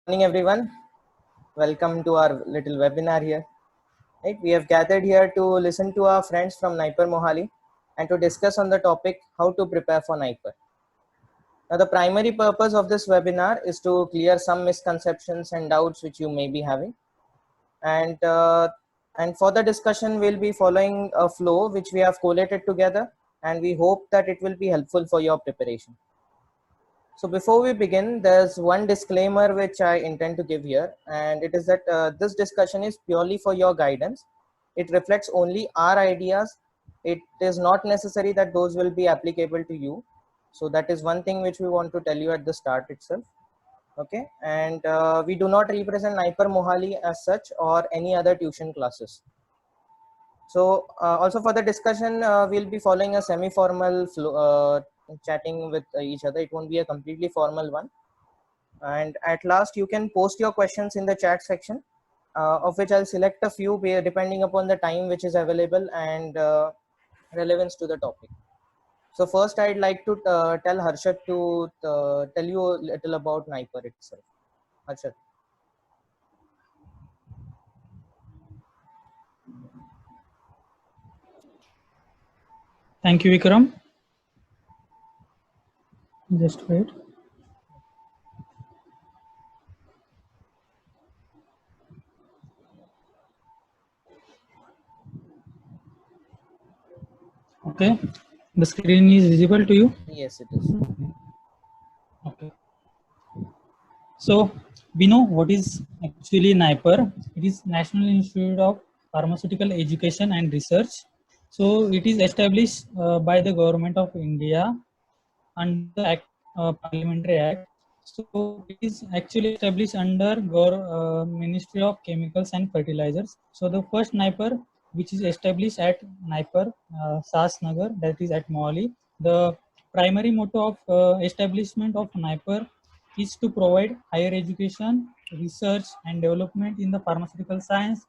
Morning, everyone. Welcome to our little webinar here. Right, we have gathered here to listen to our friends from NIPER Mohali and to discuss on the topic how to prepare for NIPER. Now, the primary purpose of this webinar is to clear some misconceptions and doubts which you may be having. And for the discussion, we'll be following a flow which we have collated together, and we hope that it will be helpful for your preparation. So before we begin, there's one disclaimer which I intend to give here, and it is that this discussion is purely for your guidance. It reflects only our ideas. It is not necessary that those will be applicable to you. So that is one thing which we want to tell you at the start itself. Okay, and we do not represent NIPER Mohali as such or any other tuition classes. So also for the discussion, we'll be following a semi-formal flow, chatting with each other. It won't be a completely formal one. And at last, you can post your questions in the chat section, of which I'll select a few depending upon the time which is available and relevance to the topic. So first, I'd like to tell Harshad to tell you a little about NIPER itself. Harshad. Thank you, Vikram. Just wait. Okay, the screen is visible to you? Yes, it is. Okay. So we know what is actually NIPER. It is National Institute of Pharmaceutical Education and Research. So it is established by the Government of India under the Parliamentary Act. So it is actually established under Ministry of Chemicals and Fertilizers. So the first NIPER, which is established at NIPER, Sas Nagar, that is at Mohali. The primary motto of establishment of NIPER is to provide higher education, research and development in the pharmaceutical science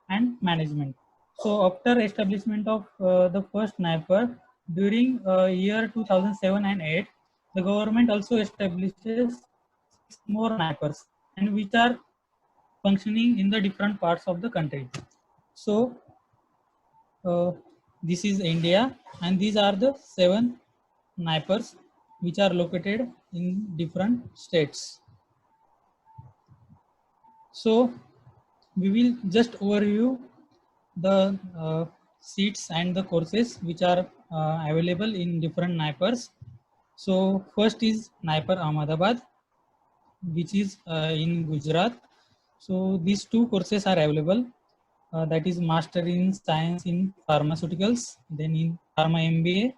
and management. So after establishment of the first NIPER, during year 2007 and 8, the government also establishes more NIPERs, and which are functioning in the different parts of the country. So this is India, and these are the 7 NIPERs which are located in different states. So we will just overview the seats and the courses which are available in different NIPERs. So first is NIPER Ahmedabad, which is in Gujarat. So these two courses are available. That is Master in Science in Pharmaceuticals, then in Pharma MBA.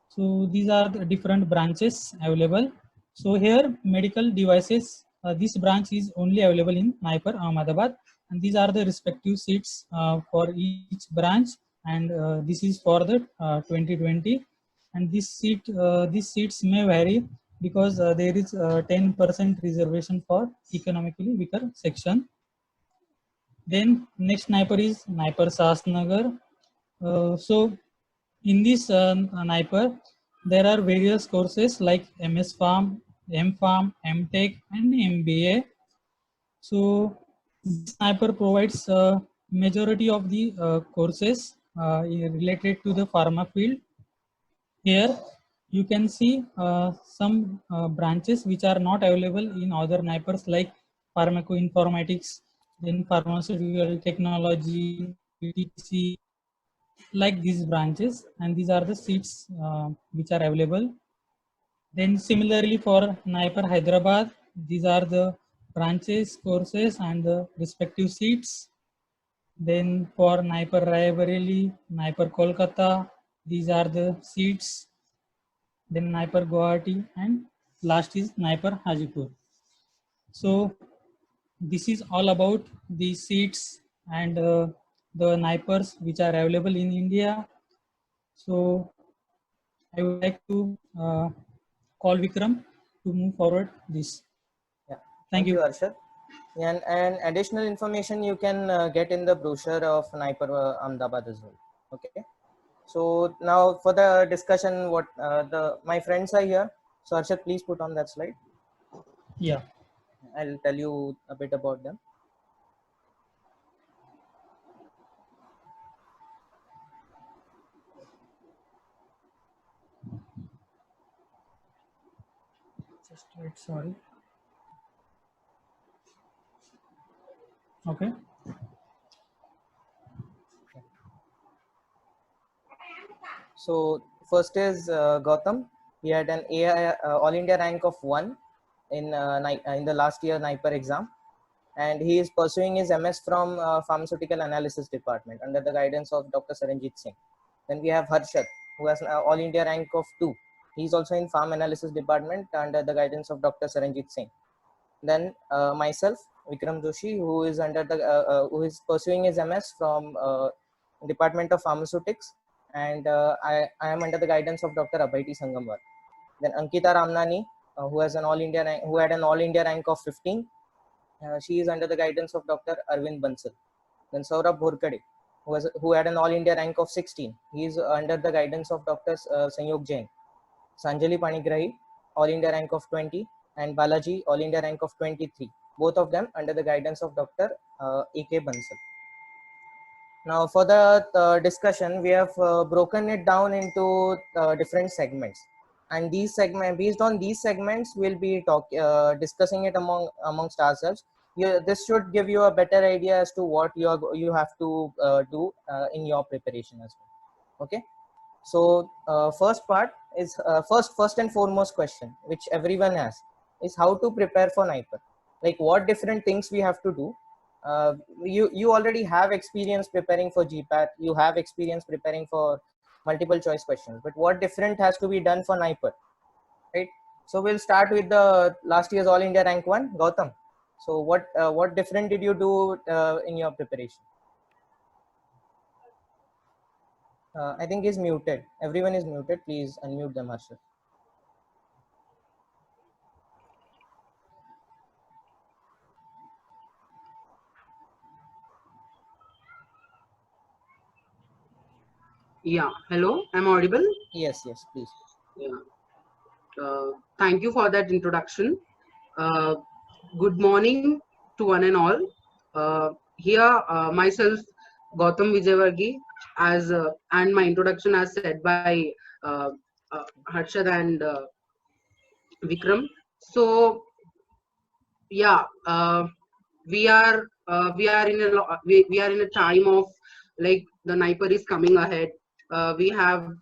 So these are the different branches available. So here medical devices, this branch is only available in NIPER Ahmedabad, and these are the respective seats for each branch, and this is for the 2020. And these seats may vary because there is 10% reservation for economically weaker section. Then next NIPER is NIPER Sasnagar. So in this NIPER, there are various courses like MS Pharm, M Pharm, M Tech, and MBA. So this NIPER provides majority of the courses related to the pharma field. Here you can see some branches which are not available in other NIPERs like pharmacoinformatics, then pharmaceutical technology, PTC, like these branches, and these are the seats which are available. Then similarly for NIPER Hyderabad, these are the branches, courses, and the respective seats. Then for NIPER Raebareli, NIPER Kolkata, these are the seats. Then NIPER Guwahati, and last is NIPER Hajipur. So this is all about the seats and the NIPERs which are available in India. So I would like to call Vikram to move forward this. Yeah. Thank you. Arshad. And additional information you can get in the brochure of NIPER Ahmedabad as well. Okay. So now for the discussion, my friends are here. So Arshad, please put on that slide. Yeah. I'll tell you a bit about them. Just wait, sorry. Okay. So first is Gautam. He had an AI All India rank of 1 in the last year NIPER exam, and he is pursuing his MS from Pharmaceutical Analysis Department under the guidance of Dr. Saranjit Singh. Then we have Harshad, who has an All India rank of 2. He is also in Pharm Analysis Department under the guidance of Dr. Saranjit Singh. Then myself, Vikram Joshi, who is pursuing his MS from Department of Pharmaceutics, and I am under the guidance of Dr. Abhay T. Sangamwar. Then Ankita Ramnani, who had an All India rank of 15. She is under the guidance of Dr. Arvind Bansal. Then Saurabh Bhorkade, who had an All India rank of 16. He is under the guidance of Dr. Sanyog Jain. Sanjali Panigrahi, All India rank of 20, and Balaji, All India rank of 23. Both of them under the guidance of Dr. A.K. Bansal. Now, for the discussion, we have broken it down into different segments, and these segments, based on these segments, we'll be discussing it amongst ourselves. This should give you a better idea as to what you have to do in your preparation as well. Okay. So first part is first and foremost question which everyone has is how to prepare for NIPER. Like what different things we have to do. You already have experience preparing for GPAT. You have experience preparing for multiple choice questions. But what different has to be done for NIPER, right? So we'll start with the last year's All India Rank 1, Gautam. So what different did you do in your preparation? I think he's muted. Everyone is muted. Please unmute them, Harshad. Yeah, hello, I'm audible? Yes, please. Yeah. Thank you for that introduction. Good morning to one and all. Here, myself, Gautam Vijayvargi, and my introduction as said by uh, Harshad and Vikram. So, yeah, we are in a time of like the NIPER is coming ahead. We have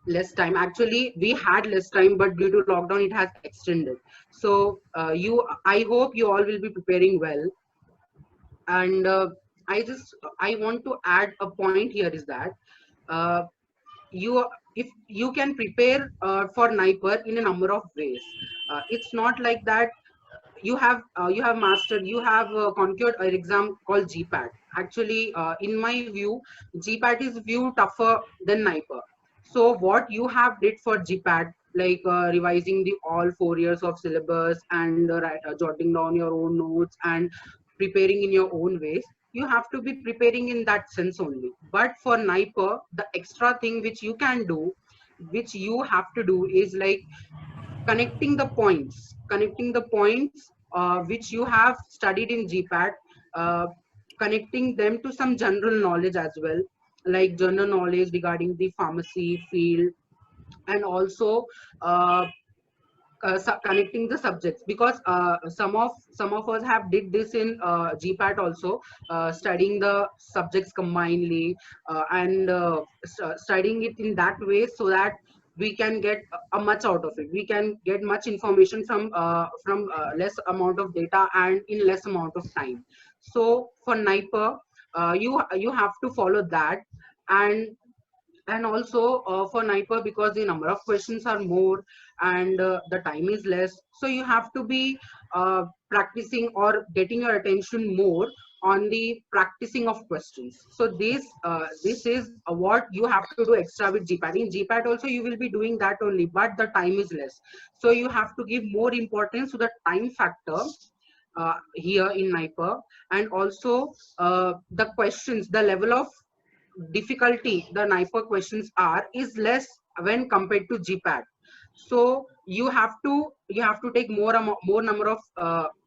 less time. Actually, we had less time, but due to lockdown, it has extended. So I hope you all will be preparing well. And I want to add a point here is that uh, if you can prepare for NIPER in a number of ways. It's not like that you have mastered, you have conquered an exam called GPAT. Actually, in my view, GPAT is view tougher than NIPER. So what you have did for GPAT, like revising the all 4 years of syllabus and jotting down your own notes and preparing in your own ways, you have to be preparing in that sense only. But for NIPER, the extra thing which you can do, which you have to do is like connecting the points which you have studied in GPAT, uh, connecting them to some general knowledge as well, like general knowledge regarding the pharmacy field, and also uh, connecting the subjects, because some of us have did this in GPAT also, studying the subjects combinedly, and studying it in that way so that we can get a much out of it. We can get much information from less amount of data and in less amount of time. So for NIPER, you have to follow that. And also for NIPER, because the number of questions are more and the time is less, so you have to be practicing or getting your attention more on the practicing of questions. So this is what you have to do extra with GPAT. In GPAT also you will be doing that only, but the time is less, so you have to give more importance to the time factor here in NIPER. And also the questions, the level of difficulty the NIPER questions are is less when compared to GPAT. So you have to take more number of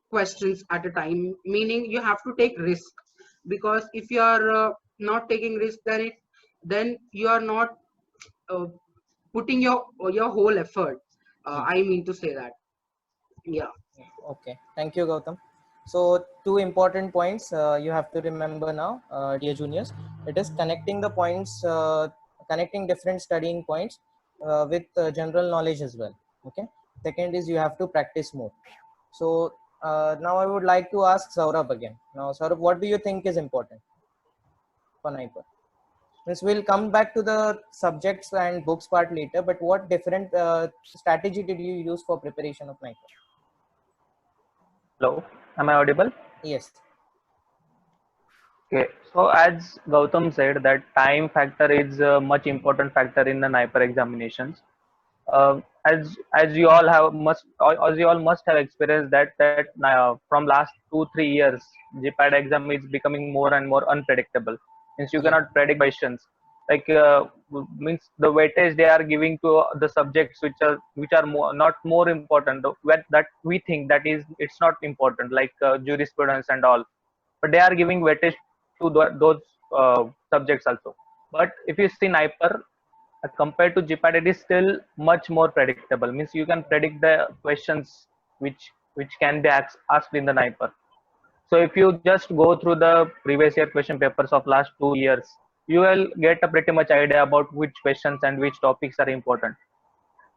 questions at a time, meaning you have to take risk, because if you are not taking risk, then you are not uh, putting your whole effort. I mean to say that. Yeah. Okay, thank you, Gautam. So two important points you have to remember now, dear juniors. It is connecting the points, connecting different studying points with general knowledge as well. Okay. Second is you have to practice more. So now I would like to ask Saurabh again. Now, Saurabh, what do you think is important for NIPER? Means we'll come back to the subjects and books part later, but what different strategy did you use for preparation of NIPER? Hello, am I audible? Yes. Okay, so as Gautam said, that time factor is a much important factor in the NIPER examinations. As you all have as you all must have experienced that from last 2-3 years, GPAT exam is becoming more and more unpredictable. Means you Yeah. cannot predict questions. Like means the weightage they are giving to the subjects which are not more important. That we think that is it's not important, like jurisprudence and all, but they are giving weightage to those subjects also. But if you see NIPER, compared to GPAT, it is still much more predictable. Means you can predict the questions which can be asked in the NIPER. So if you just go through the previous year question papers of last 2 years, you will get a pretty much idea about which questions and which topics are important.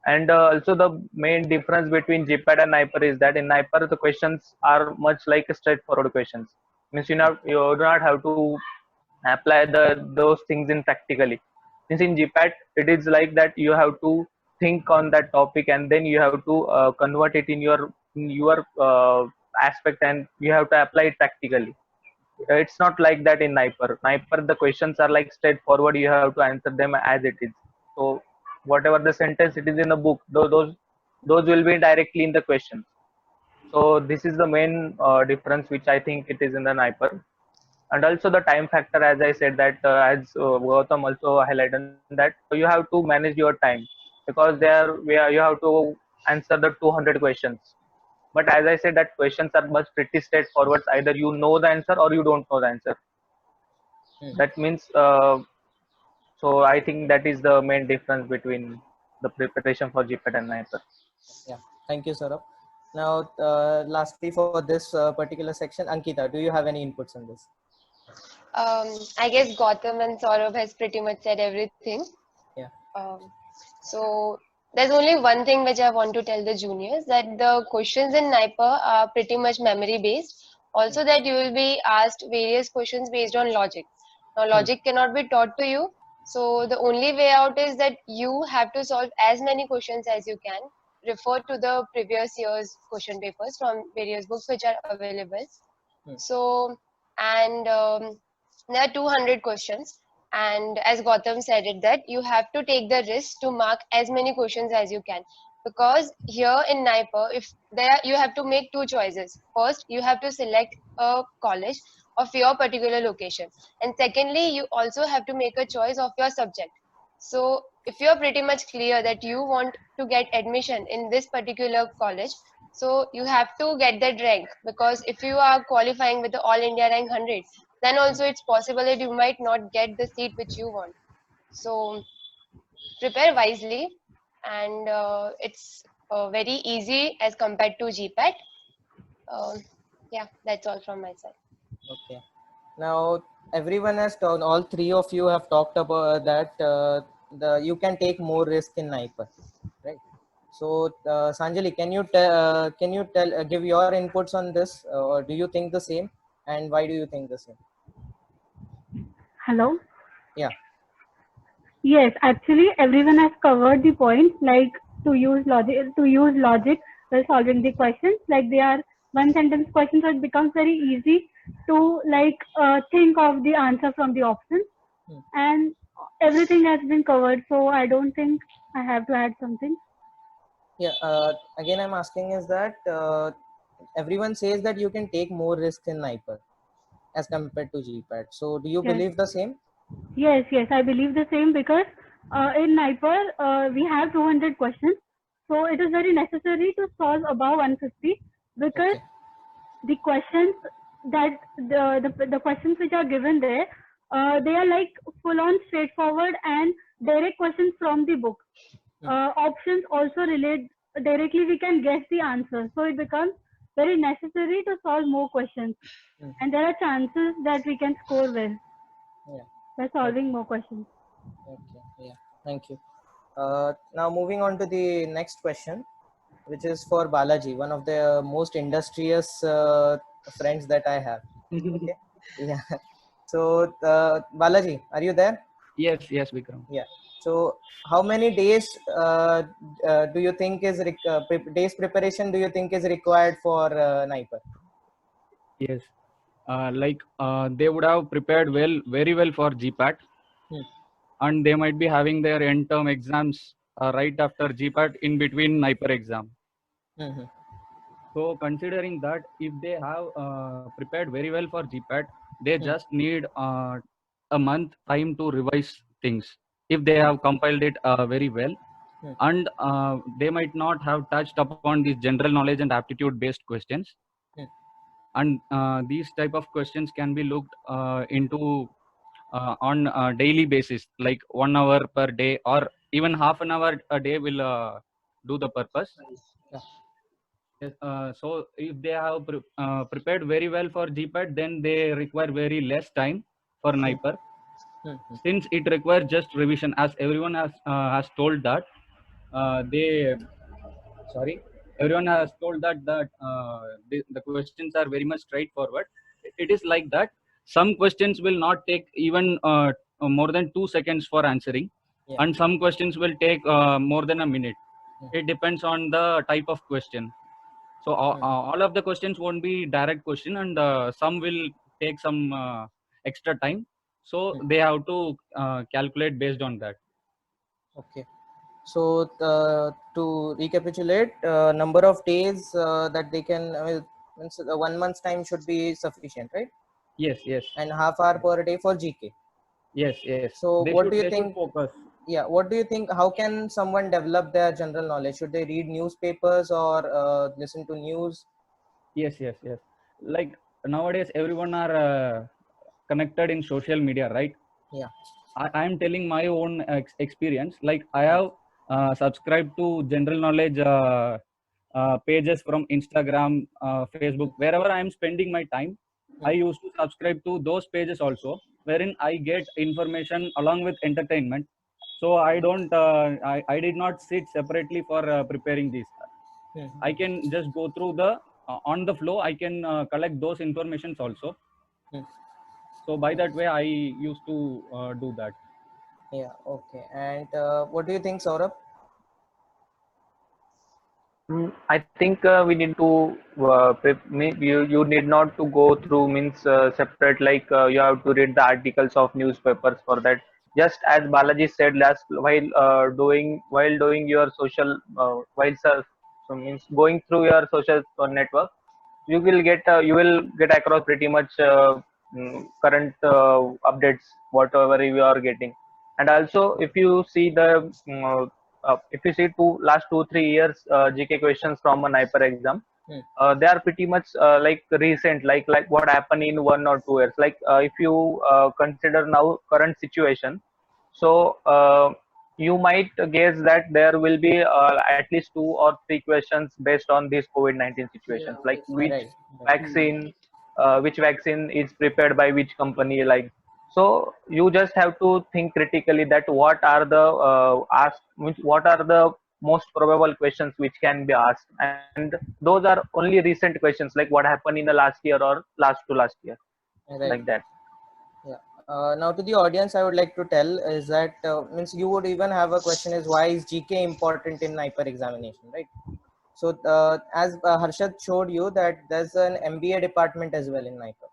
And also the main difference between GPAT and NIPER is that in NIPER the questions are much like straightforward questions. Means you do not have to apply those things in practically. Since in GPAT it is like that you have to think on that topic and then you have to convert it in your aspect, and you have to apply it practically. It's not like that in NIPER. NIPER the questions are like straightforward. You have to answer them as it is. So whatever the sentence it is in the book, those will be directly in the questions. So this is the main difference which I think it is in the NIPER. And also the time factor, as I said, that as Gautam also highlighted, that you have to manage your time, because you have to answer the 200 questions. But as I said, that questions are much pretty straightforward. Either you know the answer or you don't know the answer. That means so I think that is the main difference between the preparation for GPAT and NIPER. Yeah, thank you, Saurabh. Now, lastly, for this particular section, Ankita, do you have any inputs on this? I guess Gautam and Saurabh has pretty much said everything. Yeah. So there's only one thing which I want to tell the juniors, that the questions in NIPER are pretty much memory based. Also that you will be asked various questions based on logic. Now logic cannot be taught to you. So the only way out is that you have to solve as many questions as you can. Refer to the previous year's question papers from various books which are available. So, and there are 200 questions. And as Gautam said it, that you have to take the risk to mark as many questions as you can. Because here in NIPER, if there you have to make two choices. First, you have to select a college of your particular location. And secondly, you also have to make a choice of your subject. So if you're pretty much clear that you want to get admission in this particular college, so you have to get that rank, because if you are qualifying with the All India rank 100, then also it's possible that you might not get the seat which you want. So prepare wisely, and it's very easy as compared to GPAT. Yeah, that's all from my side. Okay. Now, everyone has talked, all three of you have talked about that you can take more risk in NIPER, right? So, Sanjali, can you give your inputs on this, or do you think the same, and why do you think the same? Hello? Yeah. Yes, actually everyone has covered the points, like to use logic while solving the questions. Like they are one sentence questions, so it becomes very easy to think of the answer from the options. And everything has been covered, so I don't think I have to add something. Yeah. Again, I'm asking is that everyone says that you can take more risk in NIPER as compared to GPAT. So, do you Yes. believe the same? Yes, I believe the same, because in NIPER we have 200 questions, so it is very necessary to solve above 150, because the questions that the questions which are given there, they are like full on straightforward and direct questions from the book. Options also relate directly, we can guess the answer, so it becomes very necessary to solve more questions, and there are chances that we can score well Yeah. by solving more questions. Okay. Yeah. Thank you. Now moving on to the next question, which is for Balaji, one of the most industrious friends that I have. Okay. Yeah. So Balaji, are you there? Yes, yes, Vikram. Yeah. So how many days do you think is days preparation do you think is required for NIPER? Yes. They would have prepared very well for GPAT, and they might be having their end term exams right after GPAT in between NIPER exam. So considering that, if they have prepared very well for GPAT, they just need a month time to revise things. If they have compiled it very well, and they might not have touched upon these general knowledge and aptitude based questions. And these type of questions can be looked into on a daily basis, like 1 hour per day or even half an hour a day will do the purpose. Yes, so if they have prepared very well for GPAT, then they require very less time for NIPER, since it requires just revision, as everyone has told that everyone has told that the questions are very much straightforward. It is like that. Some questions will not take even more than 2 seconds for answering, and some questions will take more than a minute. It depends on the type of question. So all of the questions won't be direct question, and some will take some extra time. So they have to calculate based on that. Okay. So to recapitulate, number of days that they can, means 1 month's time should be sufficient, right? Yes, yes. And half hour per day for GK. Yes, yes. So They what should, do you they should think? focus. Yeah, what do you think? How can someone develop their general knowledge? Should they read newspapers or listen to news? Yes, yes, yes. Like nowadays, everyone are connected in social media, right? Yeah. I am telling my own experience. Like I have subscribed to general knowledge pages from Instagram, Facebook, wherever I am spending my time. I used to subscribe to those pages also, wherein I get information along with entertainment. So I don't, I did not sit separately for preparing this. I can just go through the on the flow. I can collect those informations also. So by that way, I used to do that. Yeah. Okay. And what do you think, Saurabh? I think we need to you need not to go through means separate, like you have to read the articles of newspapers for that. Just as Balaji said last, while doing your social so means going through your social network, you will get across pretty much current updates whatever you are getting. And also if you see last 2-3 years GK questions from a NIPER exam, they are pretty much like recent, like what happened in 1 or 2 years. Like if you consider now current situation, so you might guess that there will be at least 2 or 3 questions based on these COVID-19 situations, like which vaccine is prepared by which company, like. So you just have to think critically that what are the what are the most probable questions which can be asked, and those are only recent questions, like what happened in the last year or last to last year, like that. Yeah. Now to the audience, I would like to tell is that means you would even have a question is, why is GK important in NIPER examination, right? So as Harshad showed you that there's an MBA department as well in NIPER,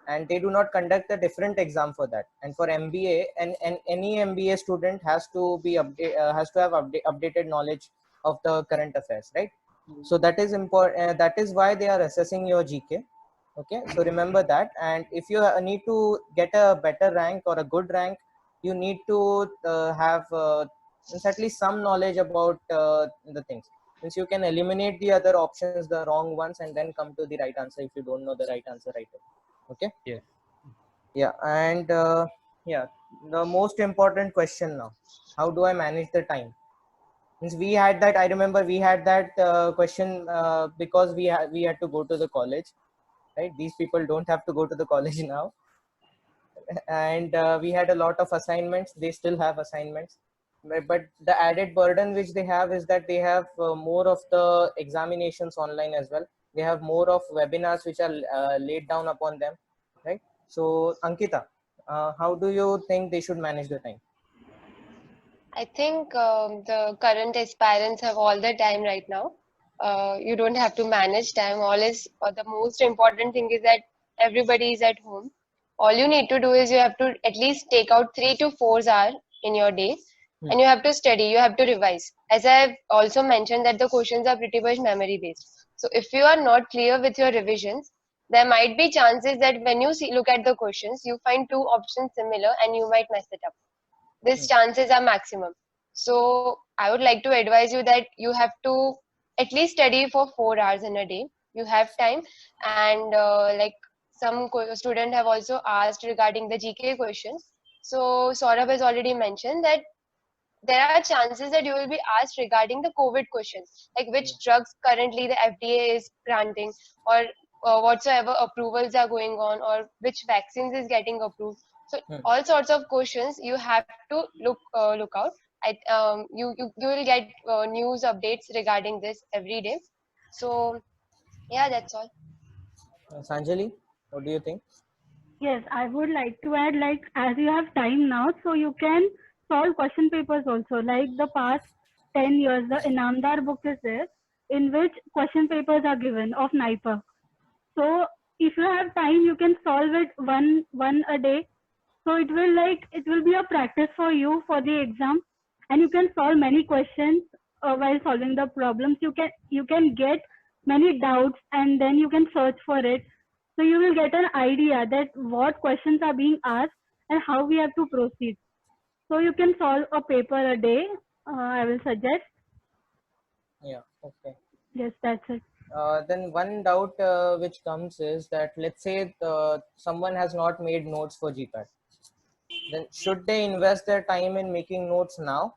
and they do not conduct a different exam for that. And for MBA, and any MBA student has to be has to have updated knowledge of the current affairs, right? So that is important. That is why they are assessing your GK. Okay, so remember that. And if you need to get a better rank or a good rank, you need to have at least some knowledge about the things. Means you can eliminate the other options, the wrong ones, and then come to the right answer if you don't know the right answer right away. Okay. Yeah. Yeah. And yeah, the most important question now, how do I manage the time? Means we had that, I remember we had that question because we had to go to the college, right? These people don't have to go to the college now. And we had a lot of assignments. They still have assignments, but the added burden which they have is that they have more of the examinations online as well. They have more of webinars which are laid down upon them, right? So Ankita, how do you think they should manage the time? I think the current aspirants have all the time right now. You don't have to manage time. The most important thing is that everybody is at home. All you need to do is you have to at least take out 3 to 4 hours in your day, and you have to study. You have to revise. As I've also mentioned that the questions are pretty much memory based. So if you are not clear with your revisions, there might be chances that when you look at the questions, you find two options similar and you might mess it up. These chances are maximum. So I would like to advise you that you have to at least study for 4 hours in a day. You have time, and like some student have also asked regarding the GK questions. So Saurabh has already mentioned that there are chances that you will be asked regarding the COVID questions, like which drugs currently the FDA is granting, or whatsoever approvals are going on, or which vaccines is getting approved. So all sorts of questions you have to look out. You will get news updates regarding this every day. So yeah, that's all. Sanjali, what do you think? Yes, I would like to add, like, as you have time now, so you can solve question papers also. Like the past 10 years, the Inamdar book is there, in which question papers are given of NIPA. So if you have time, you can solve it one a day. So it will be a practice for you for the exam, and you can solve many questions while solving the problems. You can get many doubts, and then you can search for it. So you will get an idea that what questions are being asked and how we have to proceed. So you can solve a paper a day. I will suggest. Yeah. Okay. Yes, that's it. Then one doubt which comes is that, let's say someone has not made notes for GPAT, then should they invest their time in making notes now?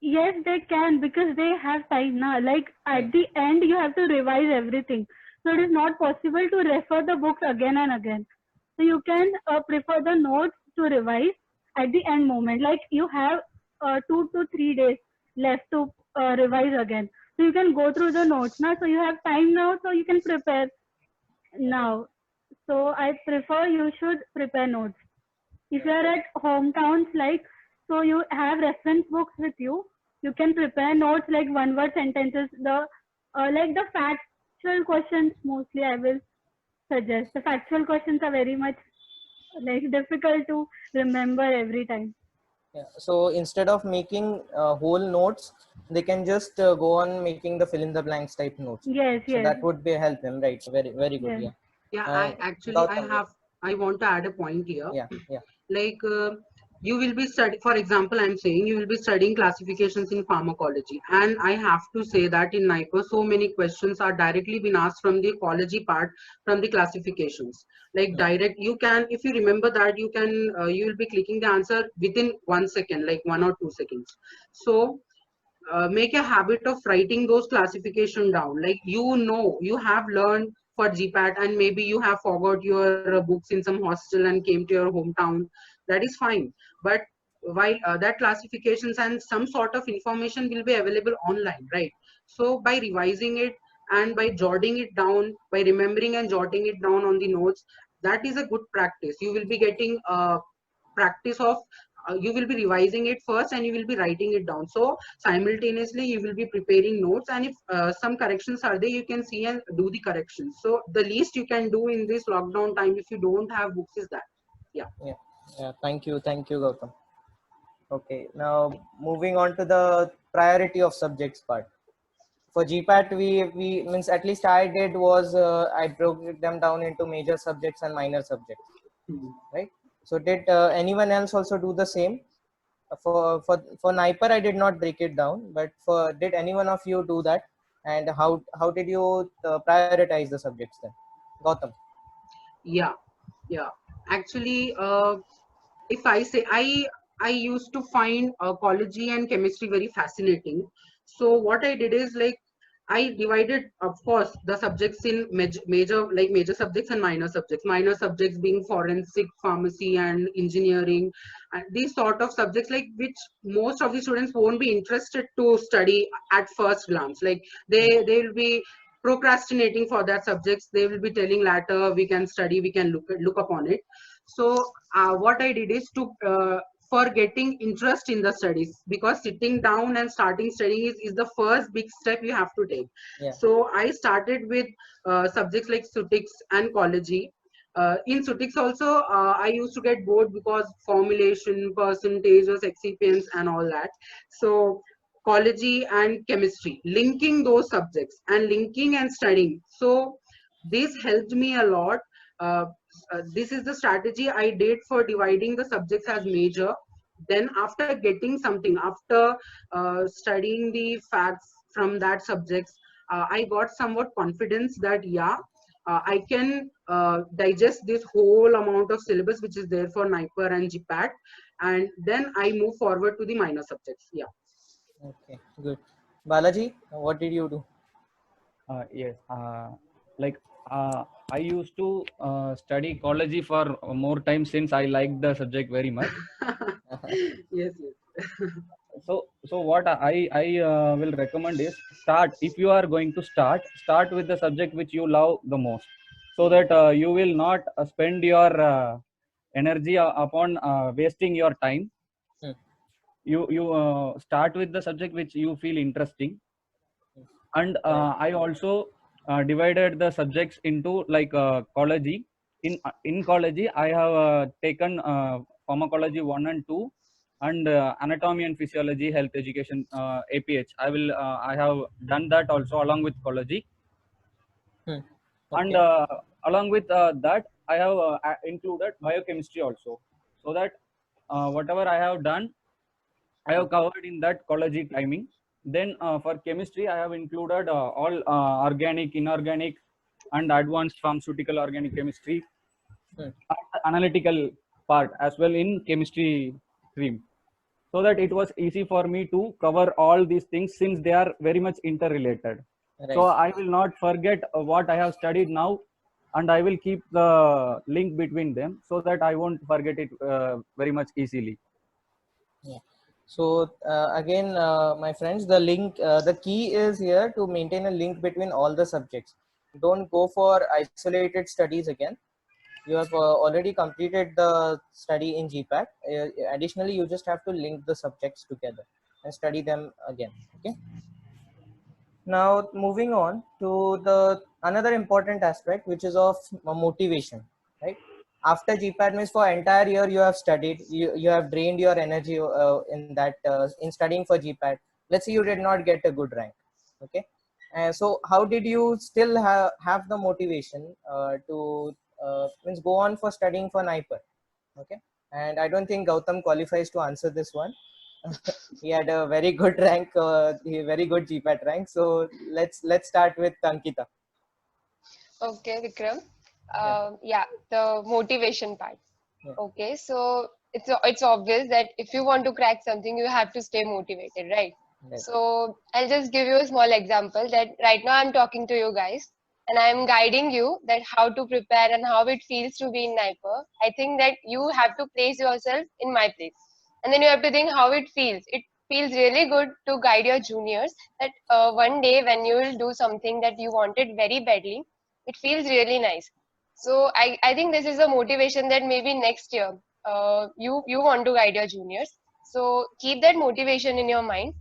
Yes, they can, because they have time now. Like at the end, you have to revise everything. So it is not possible to refer the books again and again. So you can prefer the notes to revise at the end moment. Like you have 2 to 3 days left to revise again. So you can go through the notes now. So you have time now, so you can prepare now. So I prefer you should prepare notes. If you are at hometowns, like, so you have reference books with you, you can prepare notes like one word sentences, like the factual questions mostly I will suggest. The factual questions are very much like difficult to remember every time. Yeah. So instead of making whole notes, they can just go on making the fill in the blanks type notes. Yes, So yes. that would be help them, right? Very, very good. Yes. Yeah. Yeah, Gautam, I want to add a point here. yeah, yeah. Like you will be studying, for example, I'm saying you will be studying classifications in pharmacology, and I have to say that in NIPA so many questions are directly been asked from the ecology part, from the classifications. Like direct, you can, if you remember that, you can you will be clicking the answer within 1 second, like 1 or 2 seconds. So make a habit of writing those classification down. Like, you have learned for GPAT, and maybe you have forgot your books in some hostel and came to your hometown. That is fine. But while that classifications and some sort of information will be available online, right? So by revising it and by jotting it down, by remembering and jotting it down on the notes, that is a good practice. You will be getting practice of you will be revising it first and you will be writing it down. So simultaneously you will be preparing notes, and if some corrections are there, you can see and do the corrections. So the least you can do in this lockdown time, if you don't have books, is that. Yeah. Thank you, Gautam. Okay, now moving on to the priority of subjects part. For GPAT, we means, at least I did, was I broke them down into major subjects and minor subjects, right? So did anyone else also do the same? For NIPER, I did not break it down, but did any one of you do that? And how did you prioritize the subjects then? Gautam. Yeah, yeah. Actually, if I say I used to find ecology and chemistry very fascinating. So what I did is like I divided, of course, the subjects in major subjects and minor subjects. Minor subjects being forensic, pharmacy, and engineering. These sort of subjects, like which most of the students won't be interested to study at first glance. Like they will be procrastinating for that subjects. They will be telling later we can study, we can look upon it. So what I did is to for getting interest in the studies, because sitting down and starting studying is the first big step you have to take. Yeah. So I started with subjects like Sutics and Ecology. In Sutics also, I used to get bored because formulation, percentages, excipients, and all that. So Ecology and chemistry, linking those subjects and linking and studying. So this helped me a lot. This is the strategy I did for dividing the subjects as major. Then after getting something, after studying the facts from that subjects, I got somewhat confidence that yeah, I can digest this whole amount of syllabus which is there for NIPER and GPAT, and then I move forward to the minor subjects. Yeah. Okay, good. Balaji, what did you do? Yes, like I used to study ecology for more time since I liked the subject very much. Yes, yes. So what I will recommend is start, if you are going to start with the subject which you love the most, so that you will not spend your energy upon wasting your time. You start with the subject which you feel interesting. And I also divided the subjects into like ecology. In ecology I have taken pharmacology 1 and 2, and anatomy and physiology, health education, APH. I have done that also along with ecology. Okay. And along with that I have included biochemistry also, so that whatever I have done I have covered in that ecology timing. Then for chemistry I have included all organic, inorganic, and advanced pharmaceutical organic chemistry, analytical part as well in chemistry stream, so that it was easy for me to cover all these things since they are very much interrelated. Right. So I will not forget what I have studied now, and I will keep the link between them so that I won't forget it very much easily. Yeah. So again, my friends, the key is here to maintain a link between all the subjects. Don't go for isolated studies again. You have already completed the study in GPAT. Additionally, you just have to link the subjects together and study them again. Okay. Now moving on to the another important aspect, which is of motivation, right? After GPAT means for entire year you have studied, you have drained your energy in that in studying for GPAT. Let's say you did not get a good rank, okay? So how did you still have the motivation to means go on for studying for NIPER, okay? And I don't think Gautam qualifies to answer this one. He had a very good rank, very good GPAT rank. So let's start with Ankita. Okay, Vikram. Yeah, the motivation part. Yeah. Okay, so it's obvious that if you want to crack something, you have to stay motivated, right? Right. So I'll just give you a small example that right now I'm talking to you guys and I'm guiding you that how to prepare and how it feels to be in NIPER. I think that you have to place yourself in my place. And then you have to think how it feels. It feels really good to guide your juniors that one day when you will do something that you wanted very badly, it feels really nice. So I think this is a motivation that maybe next year you want to guide your juniors. So keep that motivation in your mind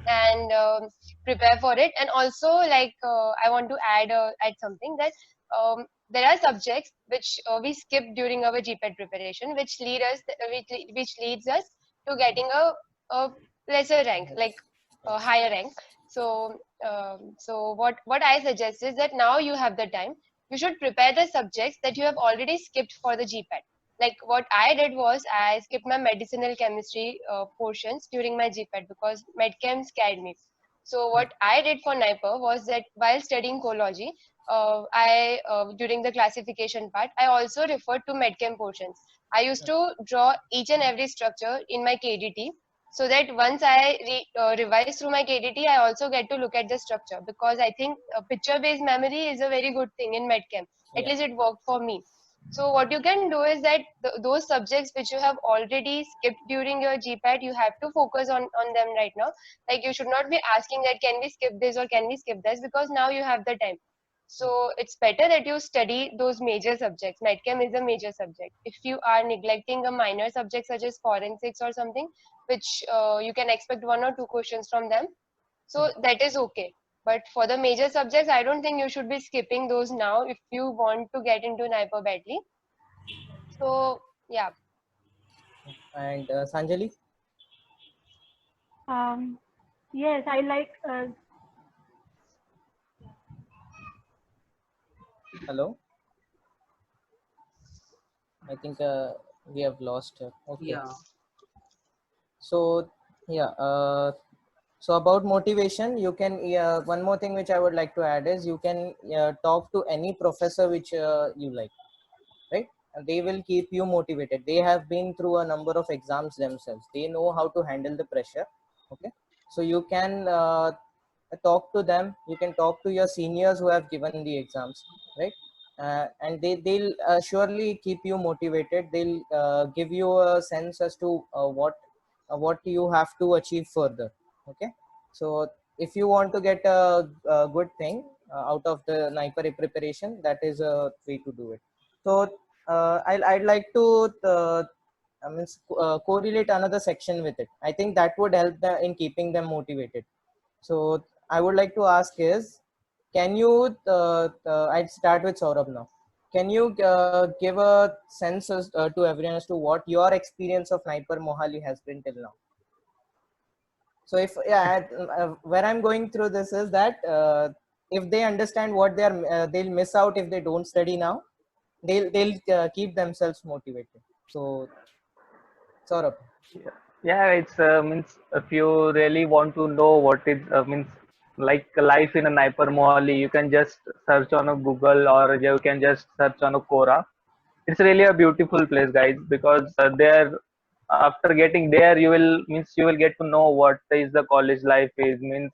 and prepare for it. And also, like I want to add something that there are subjects which we skip during our GPAT preparation, which leads us to getting a lesser rank, like a higher rank. So what I suggest is that now you have the time. You should prepare the subjects that you have already skipped for the GPAT. Like what I did was I skipped my medicinal chemistry portions during my GPAT because medchem scared me. So what I did for NIPER was that while studying ecology, I during the classification part, I also referred to medchem portions. I used to draw each and every structure in my KDT so that once I revise through my KDT, I also get to look at the structure because I think picture-based memory is a very good thing in medchem. At Yeah. least it worked for me. So what you can do is that those subjects which you have already skipped during your GPAT, you have to focus on them right now. Like you should not be asking that can we skip this or can we skip this, because now you have the time. So it's better that you study those major subjects. Medchem is a major subject. If you are neglecting a minor subject such as forensics or something, which you can expect one or two questions from them, so that is okay. But for the major subjects, I don't think you should be skipping those now if you want to get into NIPER badly. So yeah. And Sanjali? Yes, I like. Hello? I think we have lost her. Okay. Yeah. So yeah, so about motivation, you can one more thing which I would like to add is you can talk to any professor which you like, right? And they will keep you motivated. They have been through a number of exams themselves. They know how to handle the pressure. Okay, so you can talk to them. You can talk to your seniors who have given the exams, right? And they'll surely keep you motivated. They'll give you a sense as to what you have to achieve further. Okay, so if you want to get a good thing out of the NIPER preparation, that is a way to do it. So I'd like to correlate another section with it. I think that would help them in keeping them motivated. So I would like to ask is, can you, I'd start with Saurabh now. Can you give a sense to everyone as to what your experience of NIPER Mohali has been till now? So if, where I'm going through this is that if they understand what they'll miss out if they don't study now, they'll keep themselves motivated. So Saurabh. Yeah, it's means if you really want to know what it means like life in a NIPER Mohali, you can just search on a Google or you can just search on a Quora. It's really a beautiful place, guys, because there after getting there you will get to know what is the college life is, means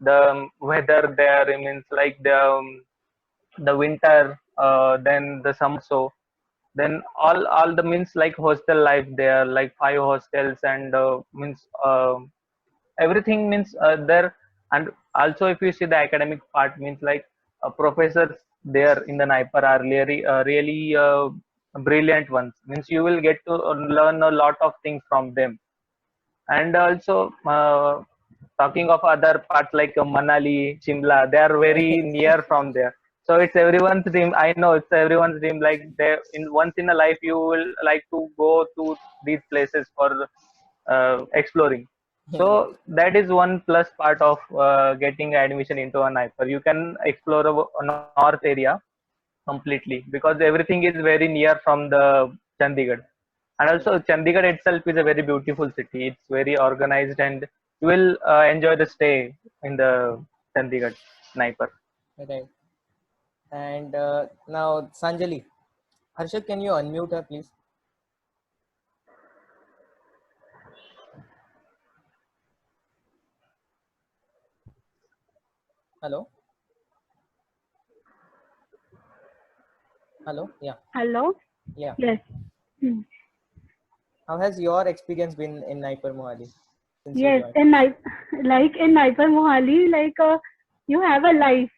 the weather there, means like the winter, then the summer. So then all the means like hostel life there, like 5 hostels, and means everything means there. And also if you see the academic part, means like professors there in the NIPER are really brilliant ones, means you will get to learn a lot of things from them. And also talking of other parts like Manali, Shimla, they are very near from there. So it's everyone's dream. I know it's everyone's dream. Like they, in once in a life, you will like to go to these places for exploring. So that is one plus part of getting admission into a NIPER. You can explore a north area completely because everything is very near from the Chandigarh. And also Chandigarh itself is a very beautiful city. It's very organized, and you will enjoy the stay in the Chandigarh NIPER. Right. And now Sanjali. Harshad, can you unmute her, please? Hello. Hello. Yeah. Hello. Yeah. Yes. How has your experience been in NIPER Mohali? Yes, in NIPER Mohali, you have a life.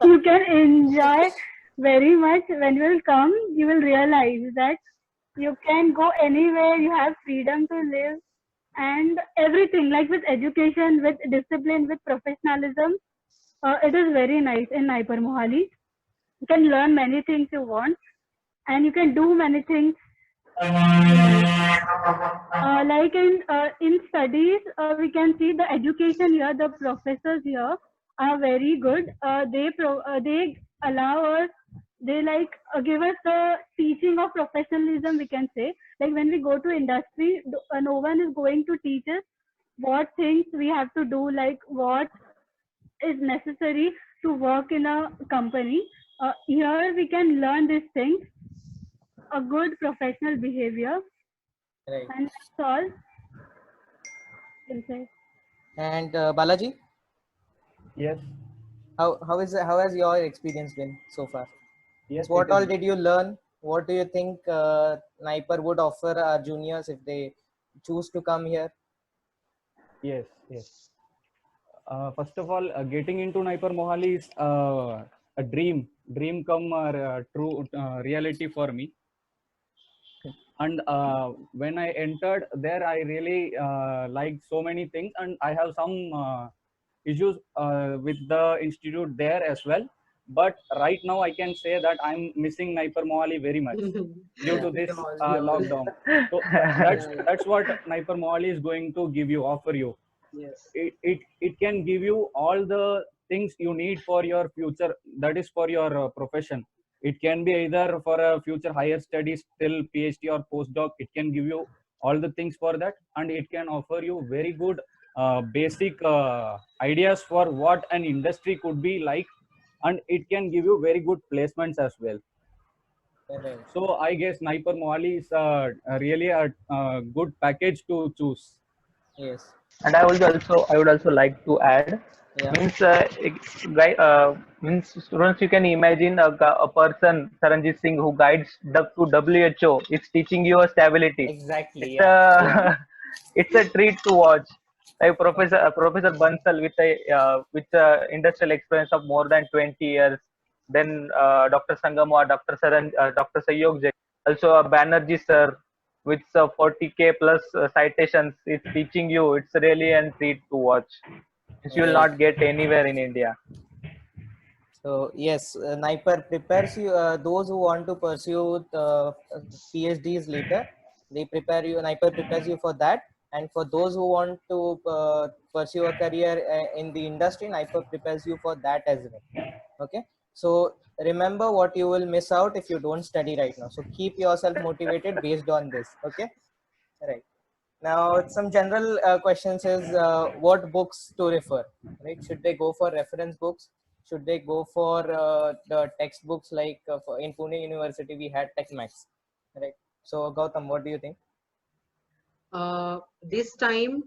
You can enjoy very much. When you will come, you will realize that you can go anywhere. You have freedom to live, and everything, like with education, with discipline, with professionalism. It is very nice in NIPER Mohali. You can learn many things you want, and you can do many things. Like in studies, we can see the education here. The professors here are very good. They allow us they like give us the teaching of professionalism, we can say. Like when we go to industry, no one is going to teach us what things we have to do, like what is necessary to work in a company. Here we can learn these things, a good professional behavior, Right. and that's all. Can say. And Balaji, Yes. how has your experience been so far? Yes. What it all is- did you learn? What do you think NIPER would offer our juniors if they choose to come here? Yes. Yes. First of all, getting into NIPER Mohali is a dream come true reality for me. And when I entered there, I really liked so many things, and I have some issues with the institute there as well. But right now, I can say that I'm missing NIPER Mohali very much due to this We all. lockdown. So that's what NIPER Mohali is going to give you, offer you. Yes. It can give you all the things you need for your future, that is for your profession. It can be either for a future higher studies till PhD or postdoc. It can give you all the things for that, and it can offer you very good basic ideas for what an industry could be like, and it can give you very good placements as well. Right. So I guess NIPER Mohali is really a good package to choose. Yes. And I would also like to add, Yeah. means means students, you can imagine a person, Saranjit Singh, who guides to WHO, is teaching you a stability. Exactly. It's Yeah. a it's a treat to watch. Like Professor Bansal with industrial experience of more than 20 years. Then Dr. Sangamwa, Dr. Sayog Jay, also a Banerjee sir with 40K plus citations. It's teaching you. It's really a treat to watch. Which you will Right. not get anywhere in India. So yes, NIPER prepares you. Those who want to pursue PhDs later, they prepare you. NIPER prepares you for that, and for those who want to pursue a career in the industry, NIPER prepares you for that as well. Okay. So remember what you will miss out if you don't study right now. So keep yourself motivated based on this. Okay. Right. Now, some general questions is what books to refer, right? Should they go for reference books? Should they go for the textbooks like in Pune University, we had TechMax, right? So, Gautam, what do you think? This time,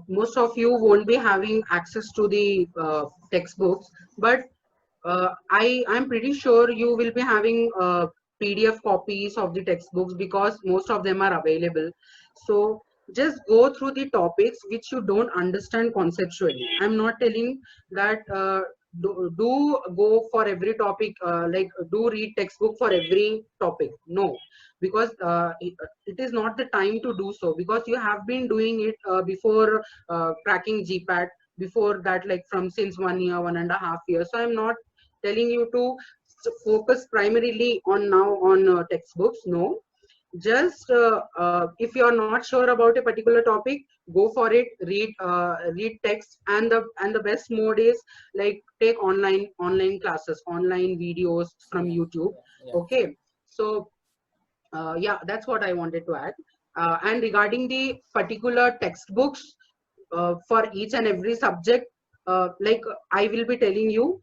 most of you won't be having access to the textbooks, but I'm pretty sure you will be having PDF copies of the textbooks because most of them are available. So just go through the topics which you don't understand conceptually. I'm not telling that do go for every topic, like do read textbook for every topic. No, because it is not the time to do so, because you have been doing it before cracking GPAT, before that, like from since 1 year, 1.5 years. So I'm not telling you to focus primarily on now on textbooks. No, just if you are not sure about a particular topic, go for it, read text, and the best mode is like take online classes, online videos from YouTube. Yeah. Okay, so yeah, that's what I wanted to add. And regarding the particular textbooks for each and every subject, like I will be telling you,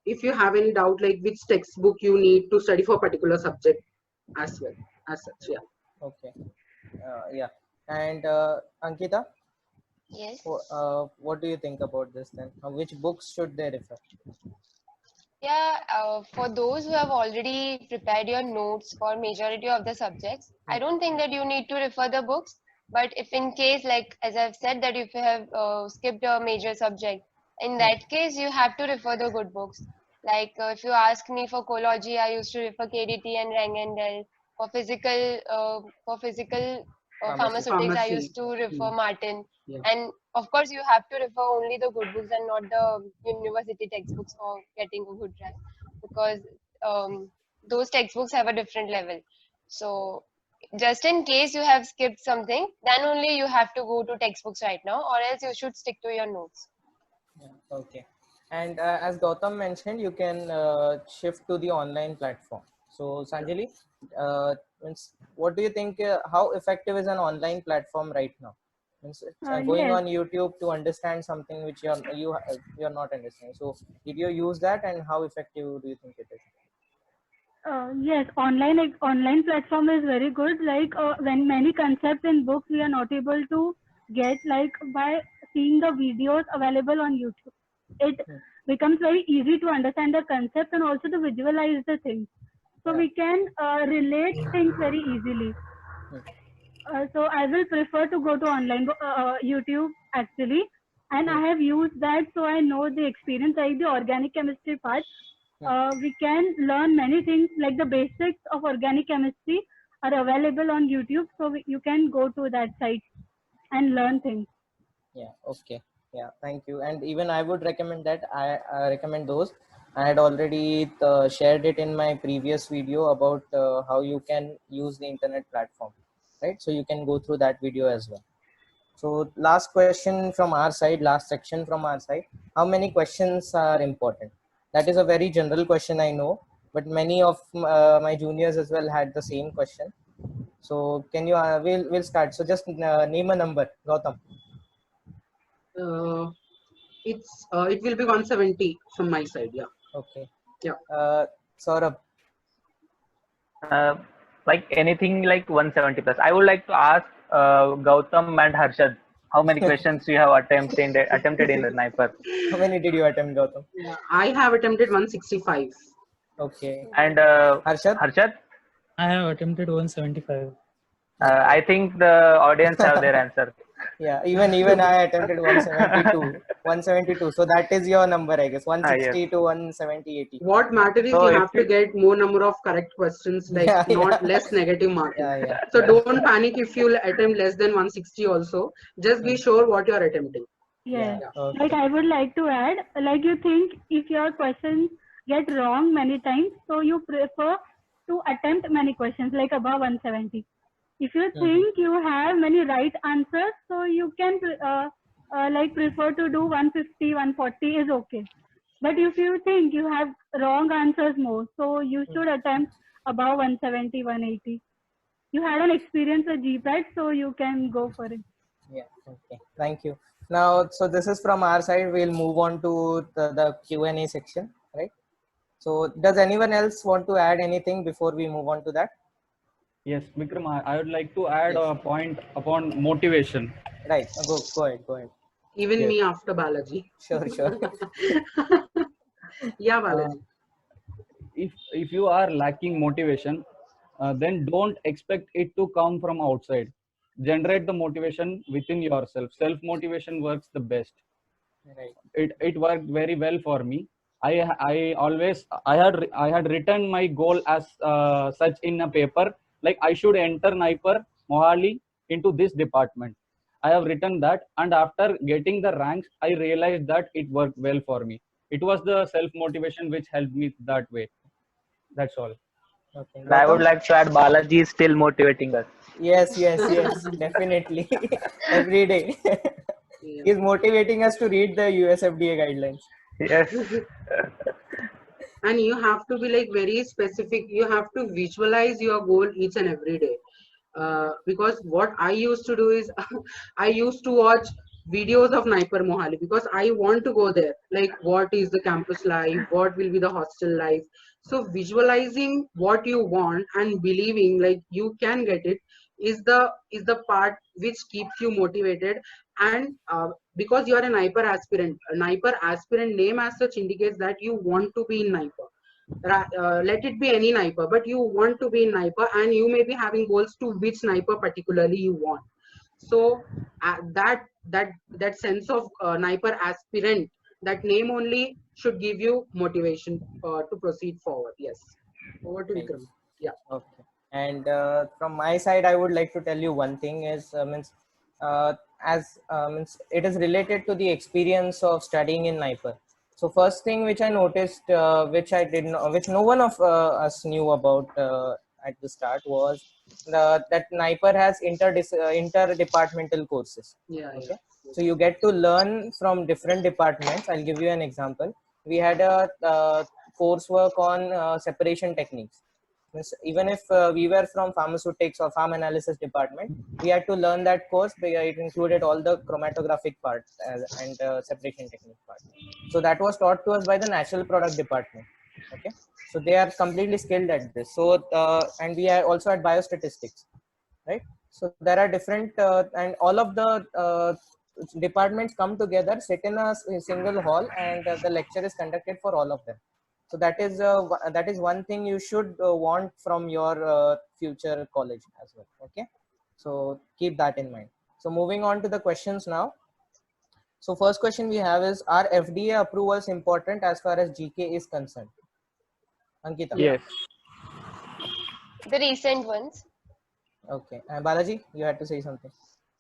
if you have any doubt like which textbook you need to study for particular subject as well, as such. Yeah. Okay. Yeah. And Ankita, Yes. what do you think about this then? Which books should they refer? Yeah, for those who have already prepared your notes for majority of the subjects, I don't think that you need to refer the books. But if in case, like as I've said, that if you have skipped a major subject, in that case you have to refer the good books. Like if you ask me for ecology, I used to refer KDT and Rangendel. For physical Pharmacy. pharmaceutics, I Pharmacy. used to refer Martin. Yeah. And of course, you have to refer only the good books and not the university textbooks for getting a good rank, because those textbooks have a different level. So, just in case you have skipped something, then only you have to go to textbooks right now, or else you should stick to your notes. Yeah. Okay. And as Gautam mentioned, you can shift to the online platform. So Sanjali, what do you think, how effective is an online platform right now? Going Yes. on YouTube to understand something which you're not understanding. So did you use that, and how effective do you think it is? Yes, online platform is very good. Like when many concepts in books we are not able to get, like by seeing the videos available on YouTube, it Hmm. becomes very easy to understand the concept and also to visualize the things. So Yeah. we can relate things very easily. Hmm. So I will prefer to go to online YouTube actually, and I Hmm. have used that, so I know the experience, like the organic chemistry part. Hmm. We can learn many things, like the basics of organic chemistry are available on YouTube, so you can go to that site and learn things. Yeah. Okay. Yeah. Thank you. And even I would recommend that. I recommend those. I had already shared it in my previous video about how you can use the internet platform, right? So you can go through that video as well. So last question from our side, last section from our side. How many questions are important? That is a very general question, I know, but many of my juniors as well had the same question. So can you? We'll start. So just name a number, Gautam. It will be 170 from my side. Yeah. Okay. Yeah. Saurabh. Uh, like anything like 170 plus. I would like to ask Gautam and Harshad, how many questions you have attempted in the sniper? How many did you attempt, Gautam? Yeah. I have attempted 165. Okay. And Harshad? Harshad, I have attempted 175. Okay. I think the audience have their answer. Yeah, even I attempted 172. So that is your number, I guess. Yes. 160 to 170, 80. What matter is So you if have to get more number of correct questions, like Yeah, not yeah. less negative marking. Yeah, yeah. So don't panic if you attempt less than 160 also. Just be sure what you are attempting. Yeah. Yes. Okay. Like I would like to add, like you think if your questions get wrong many times, so you prefer to attempt many questions, like above 170. If you think you have many right answers, so you can like prefer to do 150, 140 is okay. But if you think you have wrong answers more, so you should attempt above 170, 180. You had an experience with GPAT, so you can go for it. Yeah. Okay. Thank you. Now, so this is from our side. We'll move on to the Q&A section, right? So does anyone else want to add anything before we move on to that? Yes, Vikram, I would like to add Yes. a point upon motivation. Right. Go ahead. Go ahead. Even Yes. me after Balaji. Sure. Yeah, Balaji. If you are lacking motivation, then don't expect it to come from outside. Generate the motivation within yourself. Self motivation works the best. Right. It worked very well for me. I had written my goal as such in a paper, like I should enter Naiper Mohali into this department. I have written that, and after getting the ranks, I realized that it worked well for me. It was the self motivation which helped me that way. That's all. Okay. And I would Gautam? like to add Balaji is still motivating us. Yes. Definitely. Every day. Yeah. He's motivating us to read the USFDA guidelines. Yes. And you have to be like very specific. You have to visualize your goal each and every day. Because what I used to do is I used to watch videos of Naiper Mohali because I want to go there. Like, what is the campus life? What will be the hostel life? So visualizing what you want and believing like you can get it is the part which keeps you motivated. And because you are a Naiper aspirant name as such indicates that you want to be in Naiper. Let it be any Naiper, but you want to be in Naiper, and you may be having goals to which Naiper particularly you want. So that sense of Naiper aspirant, that name only should give you motivation to proceed forward. Yes. Over to Right. Vikram. Yeah. Okay. And from my side, I would like to tell you one thing is means it is related to the experience of studying in Naiper. So first thing which I noticed, which I did not, which no one of us knew about at the start, was that Naiper has interdepartmental courses. Yeah. Okay. So you get to learn from different departments. I'll give you an example. We had a coursework on separation techniques. Even if we were from pharmaceutics or farm analysis department, we had to learn that course because it included all the chromatographic part and separation technique part. So that was taught to us by the natural product department. Okay, so they are completely skilled at this. So and we are also at biostatistics, right? So there are different and all of the departments come together, sit in a single hall, and the lecture is conducted for all of them. So that is one thing you should want from your future college as well. Okay, so keep that in mind. So moving on to the questions now. So first question we have is, are FDA approvals important as far as GK is concerned? Ankita. Yes. The recent ones. Okay, and Balaji, you had to say something.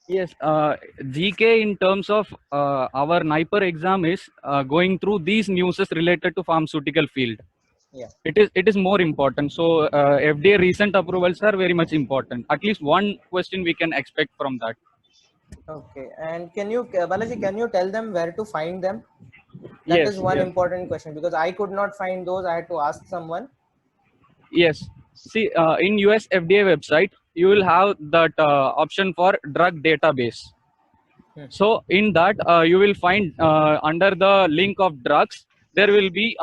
Yes, GK in terms of our NIPER exam is going through these news related to pharmaceutical field. Yeah. It is more important. So FDA recent approvals are very much important. At least one question we can expect from that. Okay, and can you, Balaji, can you tell them where to find them? That Yes, is one yes, important question because I could not find those. I had to ask someone. yes. See, in US FDA website, you will have that option for drug database. So in that, you will find under the link of drugs, there will be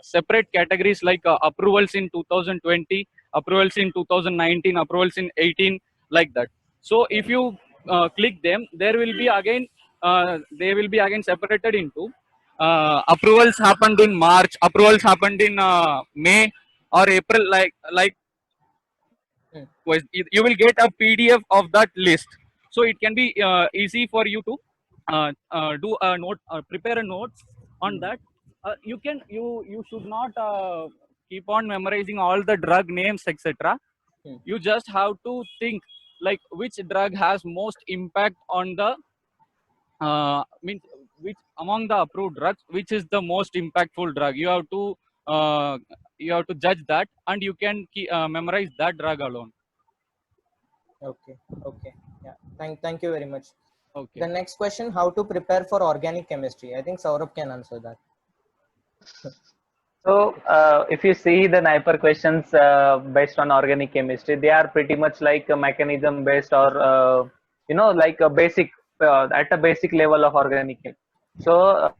separate categories like approvals in 2020, approvals in 2019, approvals in 18, like that. So if you click them, there will be again, they will be again separated into approvals happened in March, approvals happened in May or April, like you will get a PDF of that list. So it can be easy for you to do a note, prepare a note on that. You should not keep on memorizing all the drug names, etc. You just have to think like which drug has most impact on the means which among the approved drugs, which is the most impactful drug. Uh, you have to judge that, and you can memorize that drug alone. Okay, okay, yeah. Thank you very much. Okay. The next question: how to prepare for organic chemistry? I think Saurabh can answer that. So if you see the NIPER questions based on organic chemistry, they are pretty much like a mechanism based or like a basic at a basic level of organic chem. So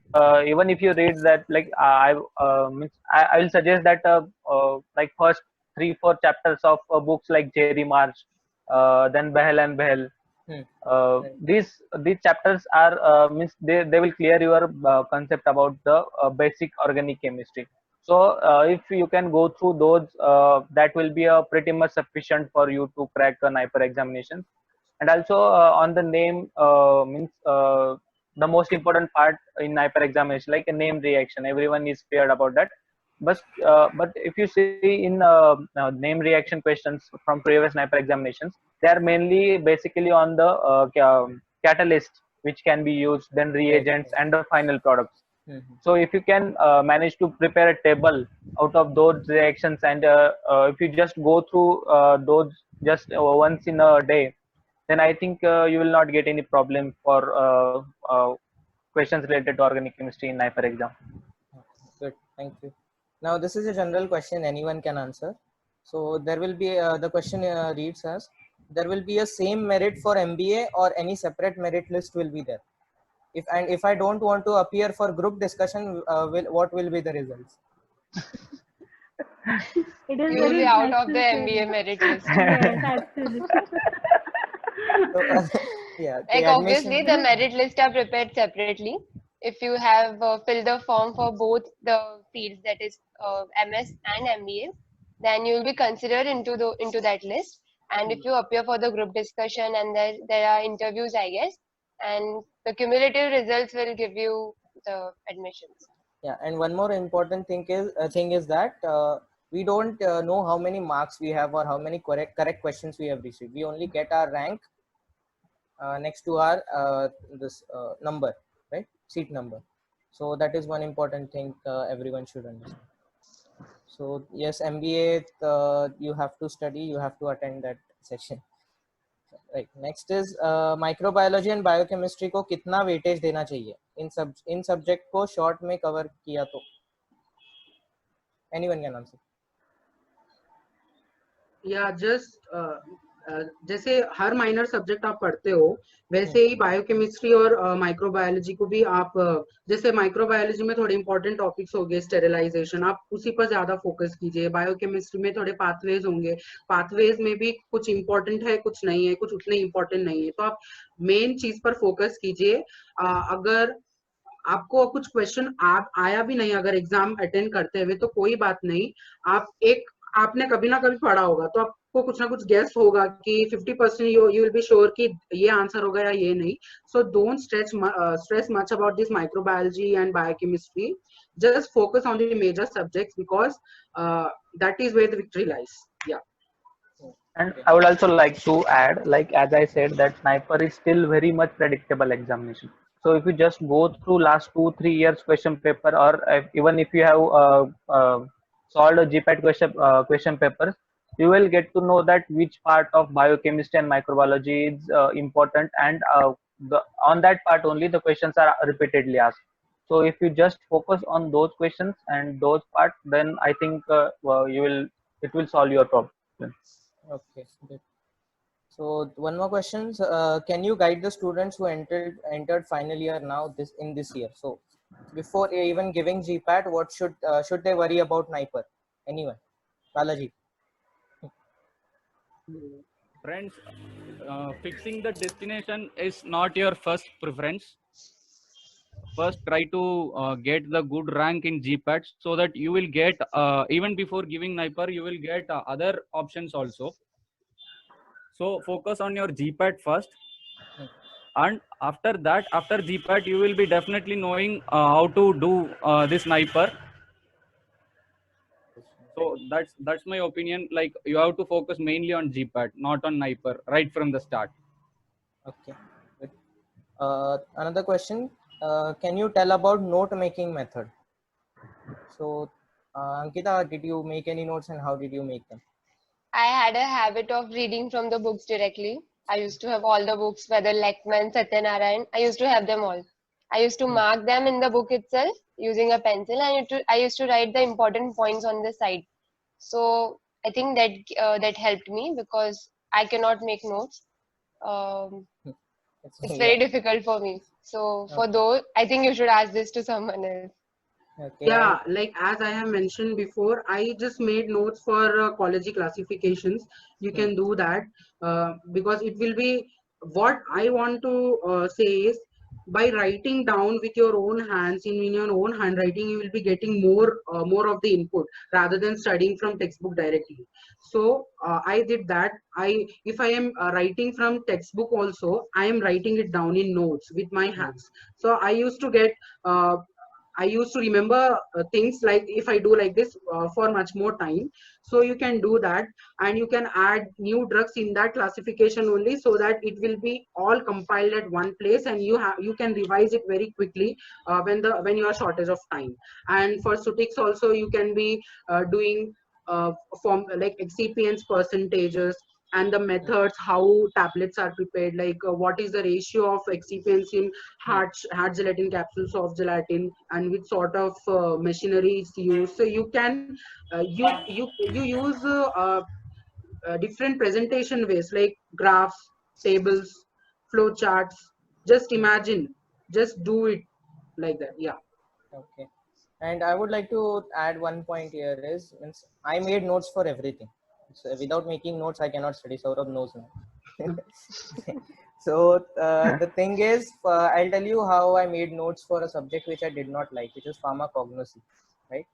even if you read that, like I will suggest that like first 3-4 chapters of books like Jerry March, then Behel and Behel. These chapters are means they will clear your concept about the basic organic chemistry. So if you can go through those, that will be pretty much sufficient for you to crack a NIPER examination. And also on the name means the most important part in NIPER examination, like a name reaction. Everyone is scared about that. But if you see in name reaction questions from previous NIPER examinations, they are mainly basically on the catalyst which can be used, then reagents and the final products. So if you can manage to prepare a table out of those reactions, and if you just go through those just once in a day, then I think you will not get any problem for questions related to organic chemistry in NIPER exam. Good, thank you. Now this is a general question anyone can answer. So there will be the question reads as, there will be a same merit for MBA or any separate merit list will be there? If I don't want to appear for group discussion, what will be the results? It is You will very be out of the necessary. MBA merit list. Yes, actually. So, yeah, Like the obviously the admission. merit list are prepared separately. If you have filled the form for both the fields, that is MS and MBA, then you will be considered into that list. And if you appear for the group discussion and there are interviews, I guess, and the cumulative results will give you the admissions. Yeah, and one more important thing is that we don't know how many marks we have or how many correct questions we have received. We only get our rank next to our this number, right? Seat number. So that is one important thing everyone should understand. So yes, MBA, you have to study, you have to attend that session. Right. Next is microbiology and biochemistry को कितना weightage देना चाहिए इन subject को short में cover किया तो anyone can answer. या just जैसे हर माइनर सब्जेक्ट आप पढ़ते हो वैसे ही बायोकेमिस्ट्री और माइक्रोबायोलॉजी को भी आप जैसे माइक्रोबायोलॉजी में थोड़े इंपॉर्टेंट टॉपिक्स हो गए स्टेरिलाइजेशन, आप उसी पर ज्यादा फोकस कीजिए। बायोकेमिस्ट्री में थोड़े पाथवेज होंगे, पाथवेज में भी कुछ इंपॉर्टेंट है कुछ नहीं है, कुछ उतने इंपॉर्टेंट नहीं है, तो आप मेन चीज पर फोकस कीजिए। अगर आपको कुछ क्वेश्चन आया भी नहीं अगर एग्जाम अटेंड करते हुए तो कोई बात नहीं, आपने कभी ना कभी पढ़ा होगा तो आपको कुछ ना कुछ गेस होगा कि 50% यू विल बी श्योर कि ये आंसर होगा या ये नहीं। So don't stress much about this microbiology and biochemistry, just focus on the major subjects because that is where the victory lies. Yeah. And I would also like to add, like as I said, that sniper is still very much predictable examination. So if you just go through last 2-3 years question paper, or even if you have solved a GPAT question papers, you will get to know that which part of biochemistry and microbiology is important, and on that part only the questions are repeatedly asked. So if you just focus on those questions and those parts, then I think it will solve your problem. Okay, good. So one more question. Can you guide the students who entered final year now in this year? So before even giving GPAT, what should they worry about NIPER? Anyone? Balaji. Friends, fixing the destination is not your first preference. First, try to get the good rank in GPAT so that you will get, even before giving NIPER, you will get other options also. So focus on your GPAT first. And after that, after GPAT, you will be definitely knowing how to do this NIPER. So that's my opinion. Like, you have to focus mainly on GPAT, not on NIPER, right from the start. Okay. Good. Another question. Can you tell about note making method? So Ankita, did you make any notes and how did you make them? I had a habit of reading from the books directly. I used to have all the books, whether Lechman, Satyanarayan, I used to have them all. I used to mark them in the book itself using a pencil, and I used to write the important points on the side. So I think that that helped me because I cannot make notes. It's very difficult for me. So for those, I think you should ask this to someone else. Okay. Yeah, like as I have mentioned before, I just made notes for college classifications. You can do that because it will be, what I want to say is, by writing down with your own hands in your own handwriting, you will be getting more of the input rather than studying from textbook directly. So I did that. If I am writing from textbook also, I am writing it down in notes with my hands. So I used to get I used to remember things like if I do like this for much more time. So you can do that, and you can add new drugs in that classification only, so that it will be all compiled at one place, and you can revise it very quickly when you are shortage of time. And for Sutix also, you can be doing form like excipients percentages and the methods how tablets are prepared, like what is the ratio of excipients in hard gelatin capsules of gelatin, and which sort of machinery is used. So you can you use different presentation ways like graphs, tables, flow charts. Just imagine, just do it like that. Yeah. Okay. And I would like to add one point here is, I made notes for everything. So without making notes, I cannot study. Saurabh knows now. So the thing is, I'll tell you how I made notes for a subject which I did not like, which is pharmacognosy, right?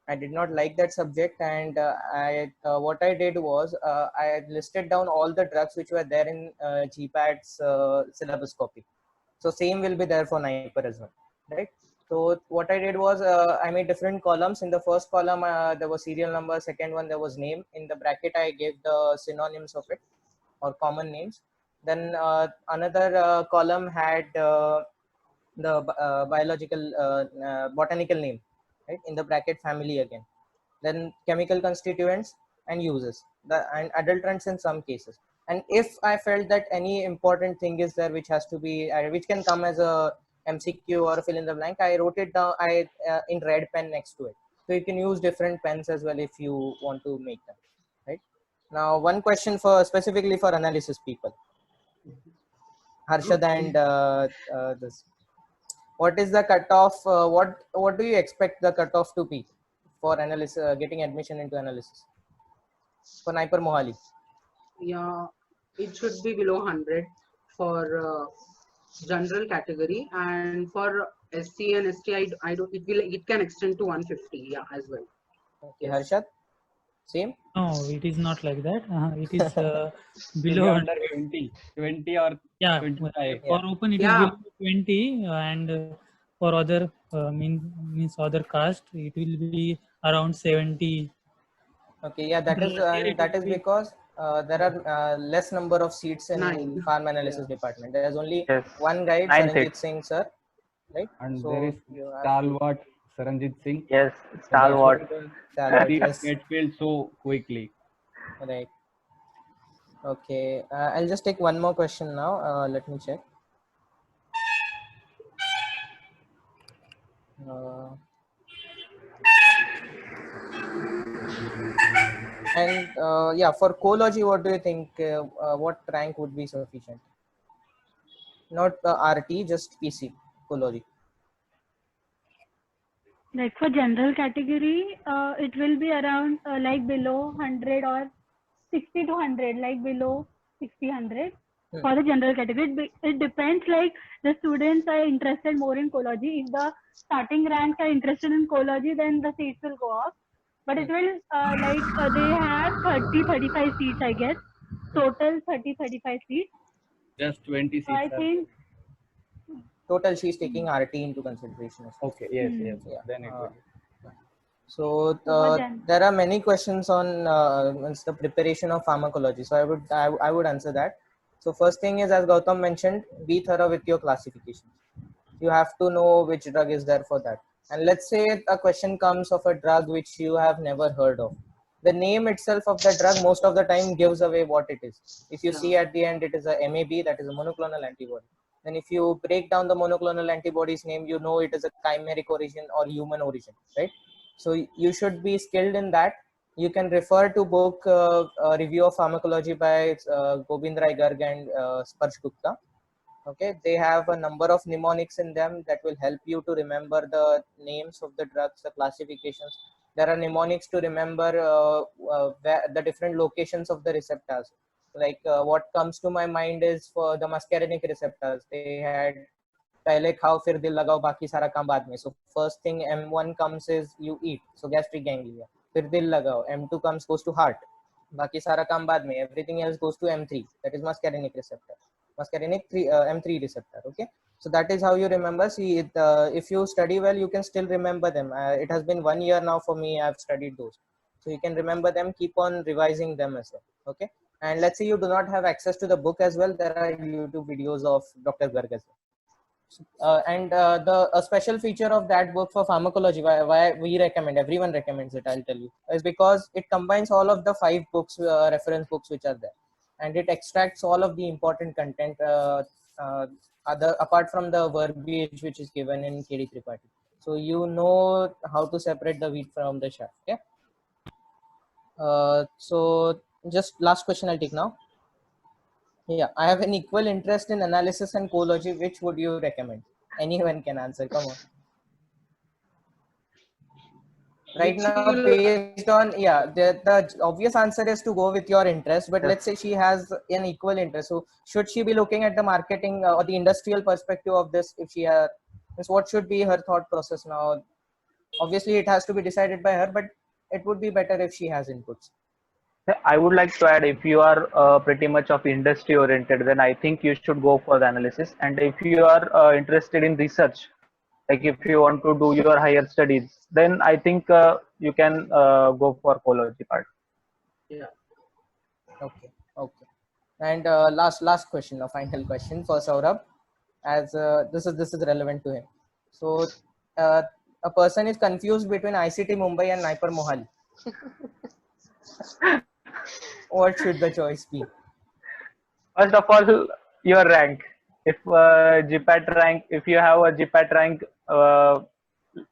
I did not like that subject, and what I did was I listed down all the drugs which were there in GPAT's syllabus copy. So same will be there for NIPER as well, right? So what I did was I made different columns. In the first column, there was serial number. Second one, there was name. In the bracket, I gave the synonyms of it or common names. Then another column had the biological botanical name, right? In the bracket, family again. Then chemical constituents and uses, and adulterants in some cases. And if I felt that any important thing is there which has to be, which can come as a MCQ or fill in the blank, I wrote it down in red pen next to it. So you can use different pens as well if you want to make them, right? Now, one question for specifically for analysis people. Harshad and this. What is the cutoff? What do you expect the cutoff to be for analysis, getting admission into analysis for Naipur Mohali? Yeah, it should be below 100 for general category, and for SC and ST, I don't. It can extend to 150. Yeah, as well. Okay, Harshad, same. No, it is not like that. It is Should be below under 100. 20 or Yeah, 25. for open it is Yeah. below 20, and for other means other caste it will be around 70. Okay, yeah, that is Here it that will is be because there are less number of seats in 9. farm analysis department. There is only Yes. one guide, 9 Saranjit seats. Singh sir, right? And So there is you have to stalwart Saranjit Singh. Yes, So that's stalwart. why the stalwart, seats yes, get filled so quickly. right. Okay, I'll just take one more question now. Let me check. Uh, and yeah, for coology, what do you think? What rank would be sufficient? Not RT, just PC coology. Like for general category, it will be around like below 100 or 60 to 100, like below 60, 100 for the general category. It depends, like the students are interested more in coology. If the starting ranks are interested in coology, then the seats will go up. But it will they have 30, 35 seats, I guess. Total 30, 35 seats. Just 20 So I seats. think Total, she's taking RT into consideration. Okay, yes, yes. Yeah. Then it will. So for them. there are many questions on the preparation of pharmacology. So I would answer that. So first thing is, as Gautam mentioned, be thorough with your classification. You have to know which drug is there for that. And let's say a question comes of a drug which you have never heard of. The name itself of the drug most of the time gives away what it is. If you see at the end, it is a MAB, that is a monoclonal antibody. Then if you break down the monoclonal antibody's name, you know it is a chimeric origin or human origin, right? So you should be skilled in that. You can refer to book a review of pharmacology by Gobind Rai Garg and Sparsh Gupta. Okay, they have a number of mnemonics in them that will help you to remember the names of the drugs, the classifications. There are mnemonics to remember the different locations of the receptors. Like what comes to my mind is for the muscarinic receptors, they had पहले खाओ फिर दिल लगाओ बाकी सारा काम बाद में. So first thing M1 comes is you eat, so gastric ganglia. फिर दिल लगाओ, M2 goes to heart, बाकी सारा काम बाद में. Everything else goes to M3, that is muscarinic receptor. Muscarinic M3 receptor. Okay, so that is how you remember. See it, if you study well, you can still remember them. It has been 1 year now for me. I've studied those, so you can remember them. Keep on revising them as well. Okay, and let's say you do not have access to the book as well. There are YouTube videos of Dr. Garg as well. A special feature of that book for pharmacology, why we recommend, everyone recommends it, I'll tell you, is because it combines all of the 5 books, reference books which are there, and it extracts all of the important content apart from the verbiage which is given in KD Tripathi. So you know how to separate the wheat from the chaff. Okay. So just last question I'll take now. Yeah, I have an equal interest in analysis and coology. Which would you recommend? Anyone can answer. Come on. Right now, based on the obvious answer is to go with your interest. But let's say she has an equal interest. So should she be looking at the marketing or the industrial perspective of this? If she has, what should be her thought process now? Obviously, it has to be decided by her. But it would be better if she has inputs. I would like to add, if you are pretty much of industry oriented, then I think you should go for the analysis. And if you are interested in research, like if you want to do your higher studies, then I think you can go for coology part. Yeah. Okay. Okay. And last question, a final question for Saurabh, as this is relevant to him. So a person is confused between ICT Mumbai and Naipur Mohali. What should the choice be? First of all, your rank. If GPAT rank, if you have a GPAT rank,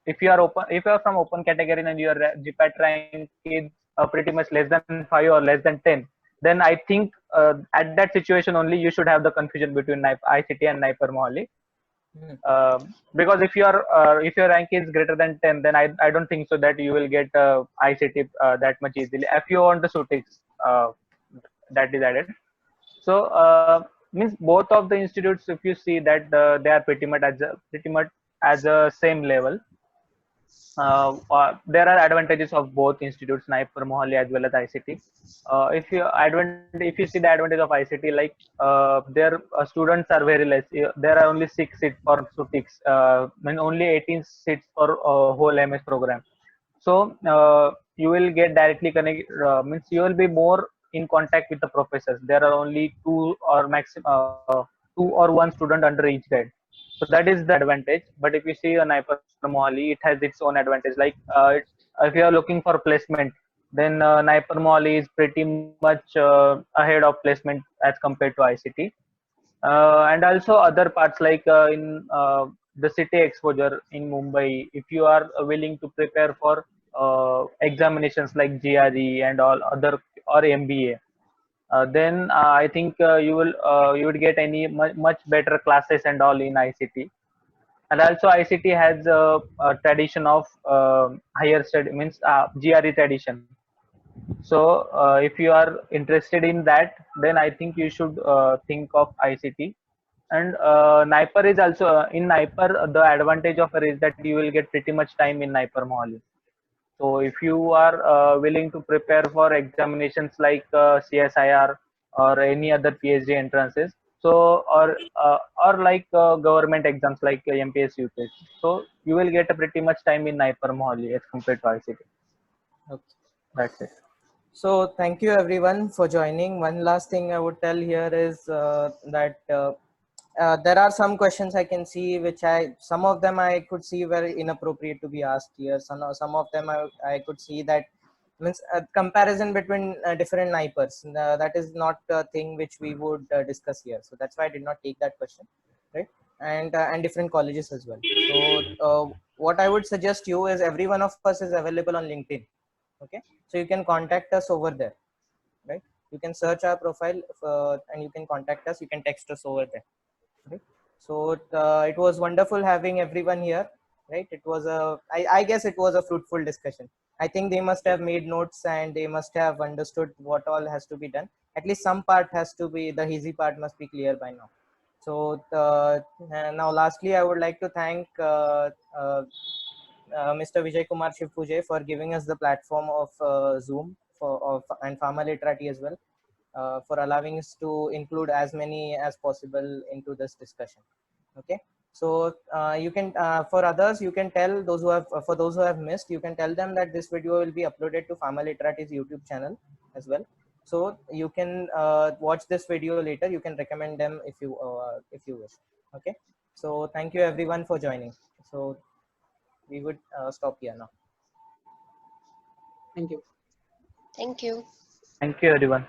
if you are open, if you are from open category and your GPAT rank is pretty much less than 5 or less than 10, then I think at that situation only you should have the confusion between ICT and NIPER Mohali. Because if your rank is greater than 10, then I don't think so that you will get ICT that much easily. If you want the SUTIX, that is added. So means both of the institutes, if you see that they are pretty much as a same level. There are advantages of both institutes, NIPER Mohali as well as ICT. If you see the advantage of ICT, like their students are very less. There are only 6 seats for SUTIX, and only 18 seats for whole MS program. So you will get directly connect. Means you will be more in contact with the professors. There are only two or one student under each guide. So that is the advantage. But if you see a NIPER Mohali, it has its own advantage. Like if you are looking for placement, then NIPER Mohali is pretty much ahead of placement as compared to ICT. And also other parts like in the city exposure in Mumbai, if you are willing to prepare for examinations like GRE and all other or MBA, then I think you would get much better classes and all in ICT. And also ICT has a tradition of higher study, means GRE tradition. So if you are interested in that, then I think you should think of ICT. And NIPER is also in NIPER, the advantage of it is that you will get pretty much time in NIPER Mohali. So if you are willing to prepare for examinations like CSIR or any other PhD entrances, so or like government exams like MPS, UPS, so you will get a pretty much time in NIPER Mohali as compared to ICT. Okay. That's it. So thank you everyone for joining. One last thing I would tell here is that there are some questions I can see which some of them I could see were inappropriate to be asked here. Some of them I could see that means a comparison between different NIPERs. That is not a thing which we would discuss here. So that's why I did not take that question, right? And different colleges as well. So what I would suggest you is every one of us is available on LinkedIn. Okay, so you can contact us over there, right? You can search our profile and you can contact us. You can text us over there. Right? So it was wonderful having everyone here, right? It was I guess it was a fruitful discussion. I think they must have made notes and they must have understood what all has to be done. At least some part has to be, the easy part must be clear by now. So now lastly, I would like to thank Mr. Vijay Kumar Shivpuje for giving us the platform of Zoom and Pharma Literati as well. For allowing us to include as many as possible into this discussion. Okay, so you can for others you can tell those who have for those who have missed, you can tell them that this video will be uploaded to Pharma Literati's YouTube channel as well. So you can watch this video later. You can recommend them if you wish. Okay, so thank you everyone for joining. So we would stop here now. Thank you. Thank you. Thank you, everyone.